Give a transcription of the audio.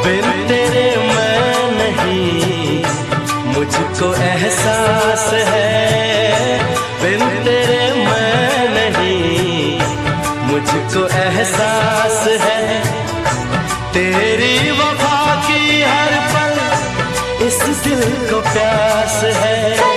बिन तेरे मैं नहीं, मुझको एहसास है। बिन तेरे मैं नहीं, मुझको एहसास है। तेरी वफा की हर पल इस दिल को प्यास है।